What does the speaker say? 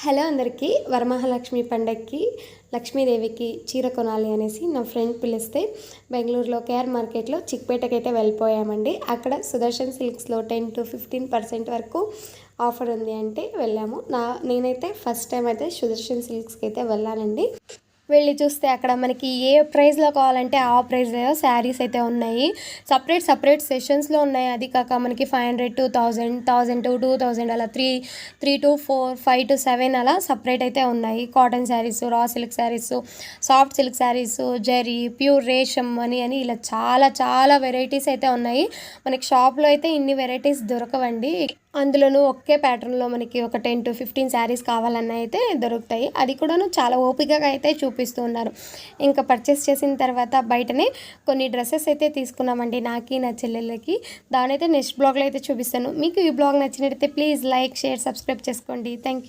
Hello అందరికీ వరమహాలక్ష్మి పండగకి లక్ష్మీదేవికి చీర కొనాలి అనేసి నా ఫ్రెండ్ పిలిస్తే బెంగళూరులో కేఆర్ మార్కెట్లో చిక్పేటకి అయితే వెళ్ళిపోయామండి. అక్కడ సుదర్శన్ సిల్క్స్లో 10 to 15% వరకు ఆఫర్ ఉంది అంటే వెళ్ళాము. నేనైతే ఫస్ట్ టైం అయితే సుదర్శన్ సిల్క్స్కి అయితే వెళ్ళానండి. వెళ్ళి చూస్తే అక్కడ మనకి ఏ ప్రైస్లో కావాలంటే ఆ ప్రైస్లో శారీస్ అయితే ఉన్నాయి. సపరేట్ సెషన్స్లో ఉన్నాయి. అది కాక మనకి 500 to 1000, 1000 to 2000 అలా 3 to 4, 5 to 7 అలా సపరేట్ అయితే ఉన్నాయి. Cotton saris, raw silk saris, soft silk saris, zari, pure Resham అని ఇలా చాలా వెరైటీస్ అయితే ఉన్నాయి. మనకి షాప్లో అయితే ఇన్ని వెరైటీస్ దొరకవండి. అందులోనూ ఒకే ప్యాటర్న్లో మనకి ఒక 10 to 15 శారీస్ కావాలన్న అయితే దొరుకుతాయి. అది కూడాను చాలా ఓపికగా అయితే చూపిస్తూ ఉన్నారు. ఇంకా పర్చేస్ చేసిన తర్వాత బయటనే కొన్ని డ్రెస్సెస్ అయితే తీసుకున్నామండి, నాకి నా చెల్లెళ్ళకి. దానైతే నెక్స్ట్ బ్లాగ్లో అయితే చూపిస్తాను. మీకు ఈ బ్లాగ్ నచ్చినట్టయితే ప్లీజ్ లైక్, షేర్, సబ్స్క్రైబ్ చేసుకోండి. Thank you.